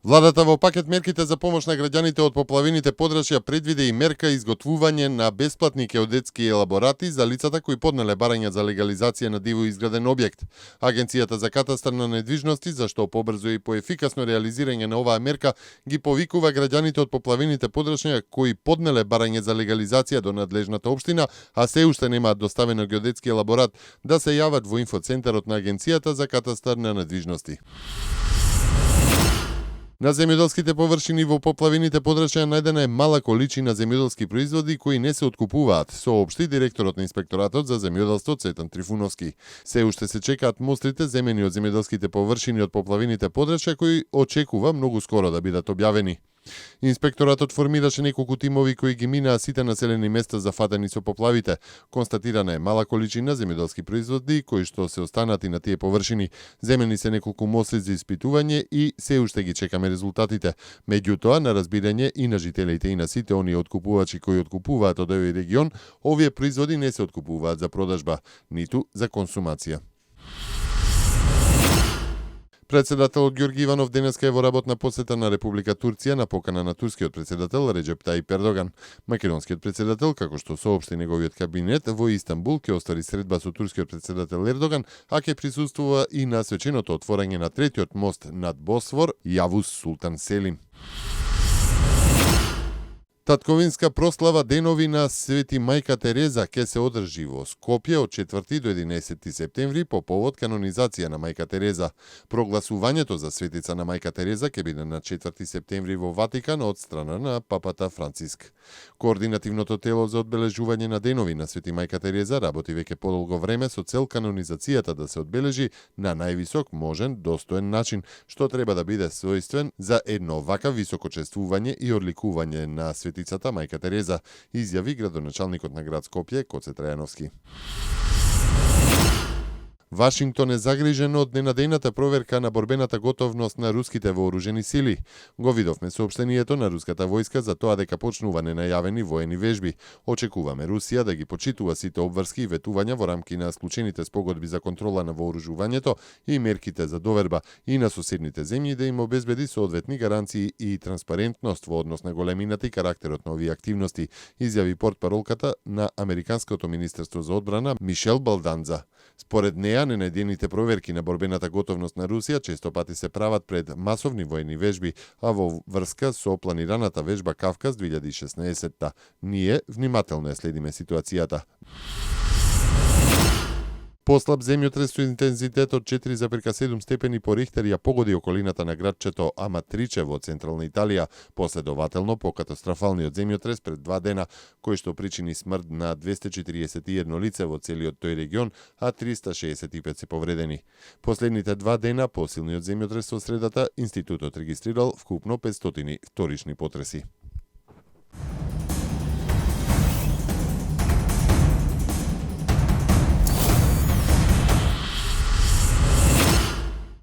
Владата во пакет мерките за помош на граѓаните од поплавените подрачја предвиде и мерка изготвување на бесплатни геодетски елаборати за лицата кои поднеле барања за легализација на диво изграден објект. Агенцијата за катастар на недвижности, за што побрзо и поефикасно реализирање на оваа мерка, ги повикува граѓаните од поплавените подрачја кои поднеле барање за легализација до надлежната општина, а се уште немаат доставено геодетски елаборат, да се јават во инфоцентарот на Агенцијата за катастар на недвижности. На земјоделските површини во поплавените подрачја најдена е мала количина земјоделски производи кои не се откупуваат, соопшти директорот на инспекторатот за земјоделство Цветан Трифуновски. Се уште се чекаат мострите земени од земјоделските површини од поплавените подрачја кои очекува многу скоро да бидат објавени. Инспекторатот формираше неколку тимови кои ги минаа сите населени места зафатени со поплавите. Констатирана е мала количина земјоделски производи кои што се останати на тие површини. Земени се неколку мостри за испитување и се уште ги чекаме резултатите. Меѓутоа, на разбирање и на жителите и на сите оние откупувачи кои откупуваат од овој регион, овие производи не се откупуваат за продажба, ниту за консумација. Председателот Ѓорги Иванов денеска е во работна посета на Република Турција на покана на турскиот председател Реџеп Таип Ердоган. Македонскиот председател, како што соопшти неговиот кабинет, во Истанбул ќе оствари средба со турскиот председател Ердоган, а ќе присуствува и на свеченото отворање на третиот мост над Босфор, Јавус Султан Селим. Татковинска прослава денови на Свети Мајка Тереза ќе се одржи во Скопје од 4 до 11 септември по повод канонизација на Мајка Тереза. Прогласувањето за светица на Мајка Тереза ќе биде на 4 септември во Ватикан од страна на папата Франциск. Координативното тело за одбележување на денови на Свети Мајка Тереза работи веќе подолго време со цел канонизацијата да се одбележи на највисок можен достоен начин, што треба да биде својствен за едно вака високо чествување и одликување на светицата Мајка Тереза, изјави градоначалникот на град Скопје Коце Трајановски. Вашингтон е загрижен од ненадејната проверка на борбената готовност на руските вооружени сили. Го видовме соопштението на руската војска за тоа дека почнува ненајавени воени вежби. Очекуваме Русија да ги почитува сите обврски и ветувања во рамки на склучените спогодби за контрола на вооружувањето и мерките за доверба и на соседните земји да им обезбеди соодветни гаранции и транспарентност во однос на големината и карактерот на овие активности, изјави портпаролката на Американското министерство за одбрана Мишел Балданза. Според неа, ненајдените проверки на борбената готовност на Русија често пати се прават пред масовни воени вежби, а во врска со планираната вежба Кавказ 2016. Ние внимателно ја следиме ситуацијата. Послаб земјотрес со интензитет од 4,7 степени по Рихтер ја погоди околината на градчето Аматриче во централна Италија, последователно по катастрофалниот земјотрес пред 2 дена, кој што причини смрт на 241 лице во целиот тој регион, а 365 се повредени. Последните 2 дена по силниот земјотрес во средата, институтот регистрирал вкупно 500 вторични потреси.